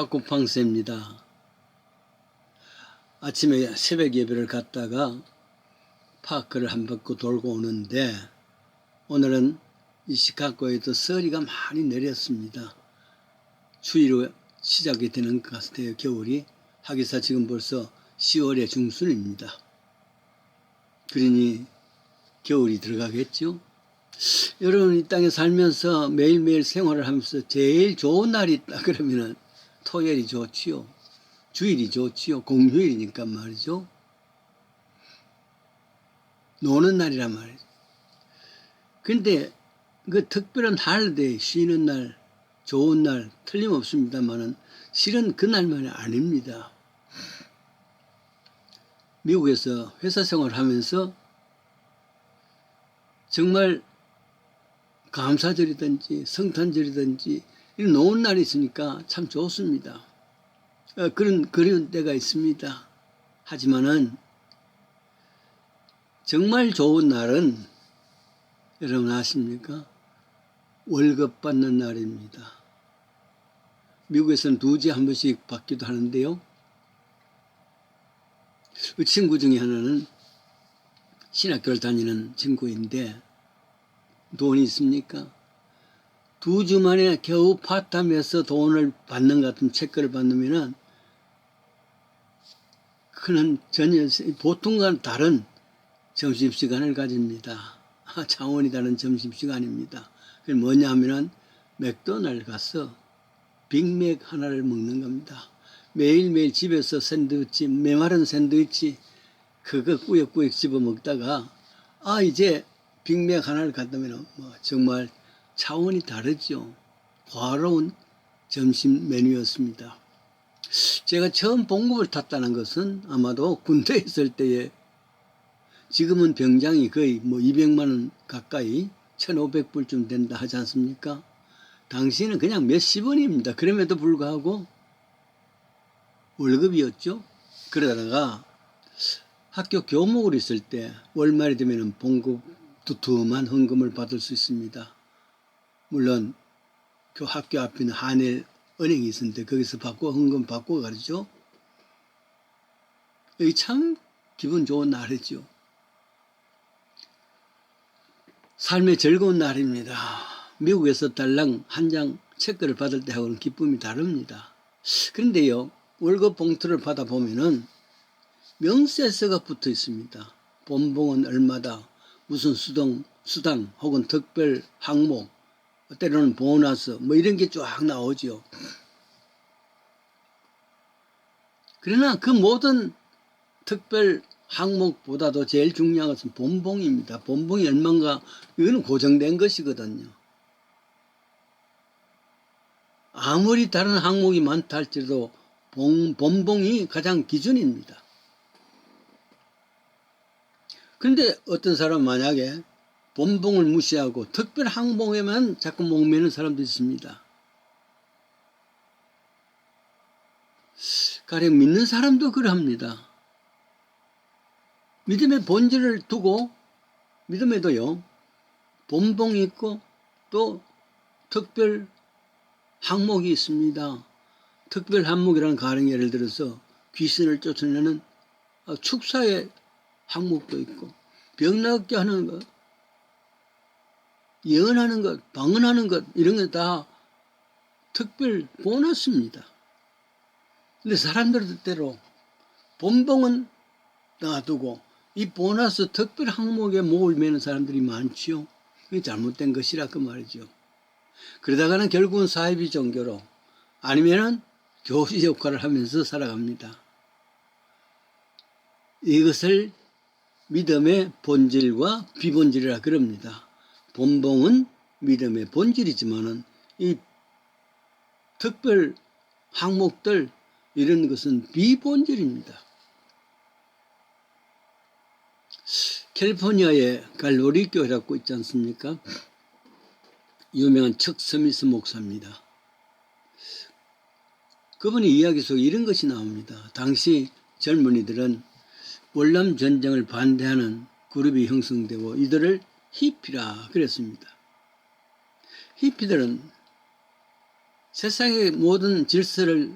시카고팡스입니다. 아침에 새벽 예배를 갔다가 파크를 한 바퀴 돌고 오는데 오늘은 이 시카고에도 서리가 많이 내렸습니다. 추위로 시작이 되는 것 같아요. 겨울이. 하기사 지금 벌써 10월의 중순입니다. 그러니 겨울이 들어가겠죠. 여러분 이 땅에 살면서 매일매일 생활을 하면서 제일 좋은 날이 있다 그러면은 토요일이 좋지요. 주일이 좋지요. 공휴일이니까 말이죠. 노는 날이란 말이죠. 근데 그 특별한 할리데이, 쉬는 날, 좋은 날 틀림없습니다만은 실은 그날만이 아닙니다. 미국에서 회사 생활을 하면서 정말 감사절이든지 성탄절이든지 이런 노은 날이 있으니까 참 좋습니다. 그런 때가 있습니다. 하지만은 정말 좋은 날은 여러분 아십니까? 월급 받는 날입니다. 미국에서는 2주에 한 번씩 받기도 하는데요. 그 친구 중에 하나는 신학교를 다니는 친구인데 돈이 있습니까? 2주 만에 겨우 파타임에서 돈을 받는 것 같은 체크를 받으면은 그는 전혀 보통과는 다른 점심시간을 가집니다. 차원이 다른 점심시간입니다. 그게 뭐냐 하면은 맥도날드 가서 빅맥 하나를 먹는 겁니다. 매일매일 집에서 샌드위치, 메마른 샌드위치 그거 꾸역꾸역 집어 먹다가 이제 빅맥 하나를 갖다면 정말 차원이 다르죠. 화로운 점심 메뉴였습니다. 제가 처음 봉급을 탔다는 것은 아마도 군대에 있을 때에 지금은 병장이 거의 200만 원 가까이 1,500불쯤 된다 하지 않습니까? 당시에는 그냥 몇십 원입니다. 그럼에도 불구하고 월급이었죠. 그러다가 학교 교목을 있을 때 월말이 되면 봉급 두툼한 헌금을 받을 수 있습니다. 물론 그 학교 앞에 있는 한일은행이 있었는데 거기서 받고 헌금 받고 가르죠. 여기 참 기분 좋은 날이죠. 삶의 즐거운 날입니다. 미국에서 달랑 한 장 체크를 받을 때하고는 기쁨이 다릅니다. 그런데요, 월급 봉투를 받아보면은 명세서가 붙어 있습니다. 본봉은 얼마다, 무슨 수당 혹은 특별 항목, 때로는 보너스, 이런 게 쫙 나오죠. 그러나 그 모든 특별 항목보다도 제일 중요한 것은 본봉입니다. 본봉이 얼마인가, 이거는 고정된 것이거든요. 아무리 다른 항목이 많다 할지라도 본봉이 가장 기준입니다. 그런데 어떤 사람은 만약에 본봉을 무시하고 특별 항목에만 자꾸 목매는 사람도 있습니다. 가령 믿는 사람도 그러합니다. 믿음의 본질을 두고 믿음에도요, 본봉이 있고 또 특별 항목이 있습니다. 특별 항목이라는 가령 예를 들어서 귀신을 쫓아내는 축사의 항목도 있고, 병 낫게 하는 것, 예언하는 것, 방언하는 것, 이런 게 다 특별 보너스입니다. 근데 사람들 뜻대로 본봉은 놔두고 이 보너스 특별 항목에 목을 매는 사람들이 많지요. 그게 잘못된 것이라 그 말이죠. 그러다가는 결국은 사이비 종교로 아니면은 교시 역할을 하면서 살아갑니다. 이것을 믿음의 본질과 비본질이라 그럽니다. 본봉은 믿음의 본질이지만은 이 특별 항목들 이런 것은 비본질입니다. 캘리포니아에 갈로리 교회라고 있지 않습니까? 유명한 척 스미스 목사입니다. 그분의 이야기 속에 이런 것이 나옵니다. 당시 젊은이들은 월남 전쟁을 반대하는 그룹이 형성되고 이들을 히피라 그랬습니다. 히피들은 세상의 모든 질서를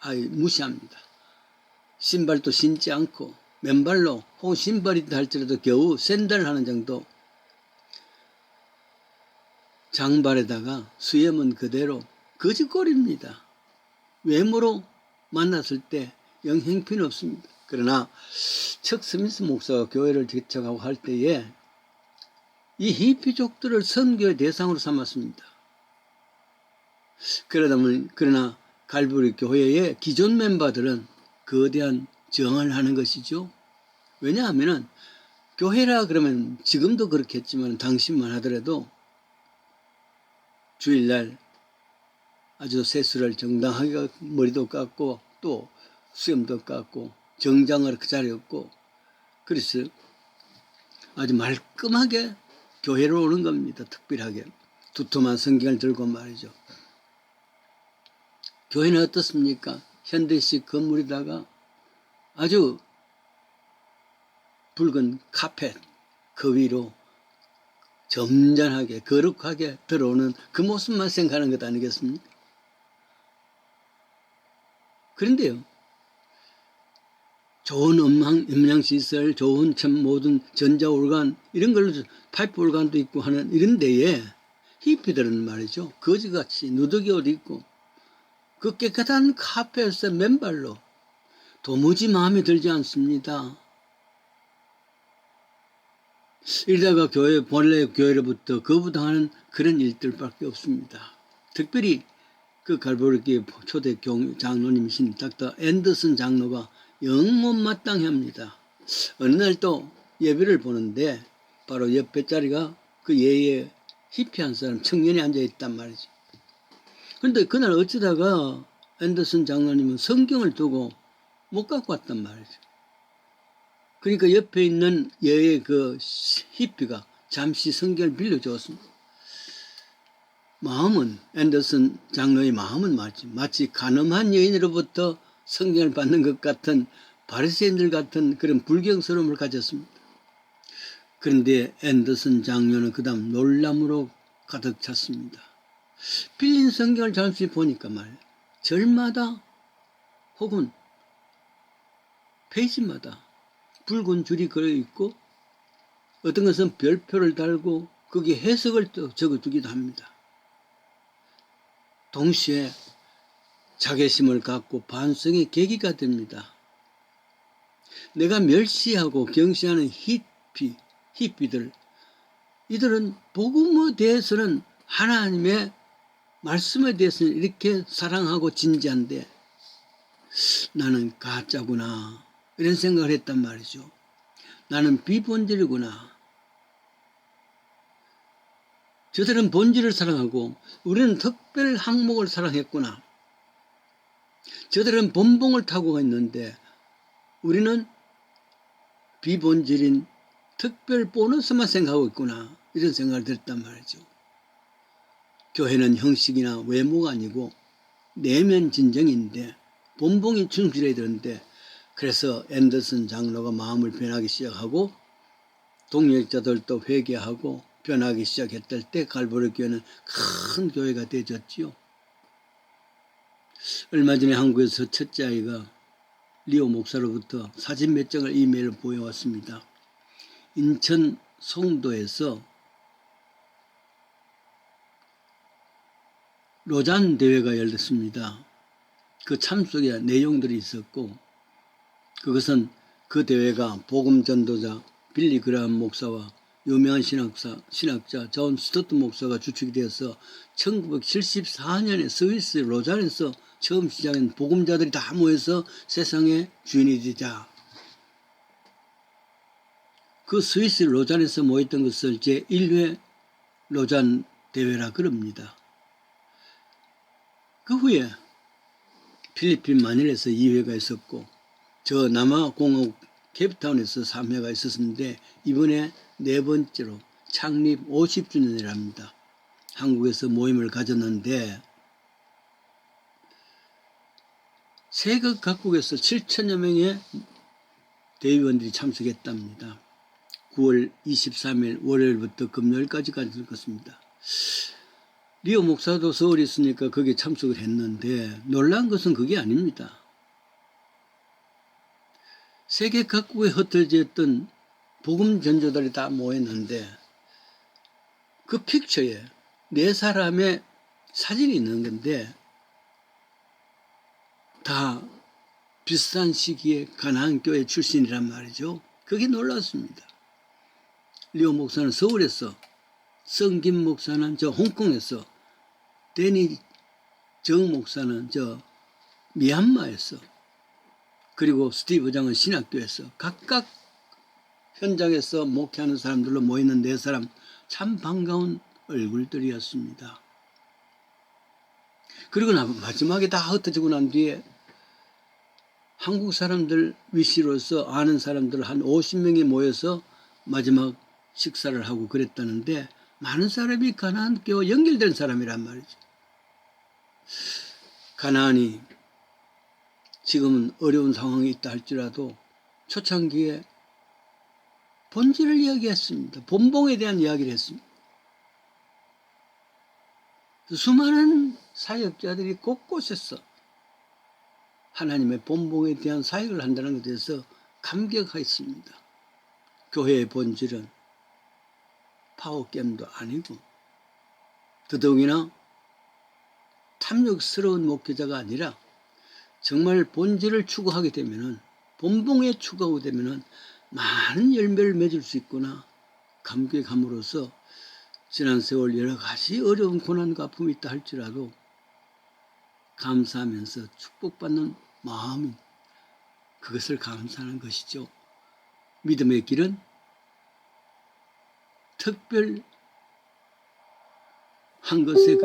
무시합니다. 신발도 신지 않고 맨발로 혹은 신발이다 할지라도 겨우 샌들을 하는 정도, 장발에다가 수염은 그대로 거짓골입니다. 외모로 만났을 때 영 형편 없습니다. 그러나 척 스미스 목사가 교회를 개척하고 할 때에 이 히피족들을 선교의 대상으로 삼았습니다. 그러나 갈보리 교회의 기존 멤버들은 거대한 저항을 하는 것이죠. 왜냐하면 교회라 그러면 지금도 그렇겠지만 당신만 하더라도 주일날 아주 세수를 정당하게 머리도 깎고 또 수염도 깎고 정장을 그 자리에 없고, 그래서 아주 말끔하게 교회로 오는 겁니다. 특별하게 두툼한 성경을 들고 말이죠. 교회는 어떻습니까? 현대식 건물에다가 아주 붉은 카펫 그 위로 점잖하게 거룩하게 들어오는 그 모습만 생각하는 것 아니겠습니까? 그런데요, 좋은 음향시설, 좋은 참 모든 전자올간 이런 걸로 파이프 올간도 있고 하는 이런 데에 히피들은 말이죠, 거지같이 누더기 옷 입고 그 깨끗한 카페에서 맨발로 도무지 마음에 들지 않습니다. 이러다가 본래 교회로부터 거부당하는 그런 일들밖에 없습니다. 특별히 그 갈보리교회 초대 장로님이신 닥터 앤더슨 장로가 영 못마땅해 합니다. 어느 날 또 예배를 보는데 바로 옆에 자리가 그 예의 히피한 사람 청년이 앉아있단 말이죠. 그런데 그날 어쩌다가 앤더슨 장로님은 성경을 두고 못 갖고 왔단 말이죠. 그러니까 옆에 있는 예의 그 히피가 잠시 성경을 빌려주었습니다. 앤더슨 장로의 마음은 마치 간음한 여인으로부터 성경을 받는 것 같은 바리새인들 같은 그런 불경스러움을 가졌습니다. 그런데 앤더슨 장로는 그 다음 놀람으로 가득 찼습니다. 빌린 성경을 잠시 보니까 절마다 혹은 페이지마다 붉은 줄이 걸어 있고 어떤 것은 별표를 달고 거기에 해석을 또 적어두기도 합니다. 동시에 자괴심을 갖고 반성의 계기가 됩니다. 내가 멸시하고 경시하는 히피들, 이들은 복음에 대해서는, 하나님의 말씀에 대해서는 이렇게 사랑하고 진지한데 나는 가짜구나, 이런 생각을 했단 말이죠. 나는 비본질이구나. 저들은 본질을 사랑하고 우리는 특별 항목을 사랑했구나. 저들은 본봉을 타고 있는데 우리는 비본질인 특별 보너스만 생각하고 있구나, 이런 생각을 들었단 말이죠. 교회는 형식이나 외모가 아니고 내면 진정인데 본봉이 충실해야 되는데, 그래서 앤더슨 장로가 마음을 변하기 시작하고 동역자들도 회개하고 변하기 시작했을 때 갈보리 교회는 큰 교회가 되어졌지요. 얼마 전에 한국에서 첫째 아이가 리오 목사로부터 사진 몇 장을 이메일로 보여왔습니다. 인천 송도에서 로잔 대회가 열렸습니다. 그 참석에 내용들이 있었고, 그것은 그 대회가 복음 전도자 빌리 그라함 목사와 유명한 신학자 존 스토트 목사가 주축이 되어서 1974년에 스위스 로잔에서 처음 시작한 복음자들이 다 모여서 세상의 주인이 되자, 그 스위스 로잔에서 모였던 것을 제1회 로잔 대회라 그럽니다. 그 후에 필리핀 마닐에서 2회가 있었고 저 남아공화국 케이프타운에서 3회가 있었는데 이번에 네 번째로 창립 50주년이랍니다. 한국에서 모임을 가졌는데 세계 각국에서 7천여 명의 대의원들이 참석했답니다. 9월 23일 월요일부터 금요일까지 가질 것입니다. 리오 목사도 서울에 있으니까 거기에 참석을 했는데 놀란 것은 그게 아닙니다. 세계 각국에 흩어져 있던 복음 전조들이 다 모였는데 그 픽처에 네 사람의 사진이 있는 건데 다 비슷한 시기에 가나안 교회 출신이란 말이죠. 그게 놀랐습니다. 리오 목사는 서울에서, 성김 목사는 저 홍콩에서, 데니 정 목사는 저 미얀마에서, 그리고 스티브 장은 신학교에서 각각 현장에서 목회하는 사람들로 모이는 네 사람, 참 반가운 얼굴들이었습니다. 그리고 마지막에 다 흩어지고 난 뒤에 한국 사람들 위시로서 아는 사람들 한 50명이 모여서 마지막 식사를 하고 그랬다는데 많은 사람이 가나안 교회와 연결된 사람이란 말이죠. 가나안이 지금은 어려운 상황이 있다 할지라도 초창기에 본질을 이야기했습니다. 본봉에 대한 이야기를 했습니다. 수많은 사역자들이 곳곳에서 하나님의 본봉에 대한 사역을 한다는 것에 대해서 감격했습니다. 교회의 본질은 파워게임도 아니고 더더욱이나 탐욕스러운 목회자가 아니라 정말 본질을 추구하게 되면은, 본봉에 추구하게 되면은 많은 열매를 맺을 수 있구나 감격함으로써 지난 세월 여러 가지 어려운 고난과 아픔이 있다 할지라도 감사하면서 축복받는 마음이, 그것을 감사하는 것이죠. 믿음의 길은 특별 한 것에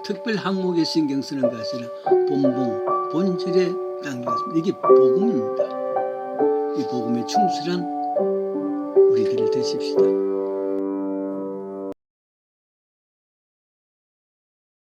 특별 항목에 신경 쓰는 것이 아니라 본봉, 본질에 당겼습니다. 이게 복음입니다. 이 복음에 충실한 우리들이 되십시다.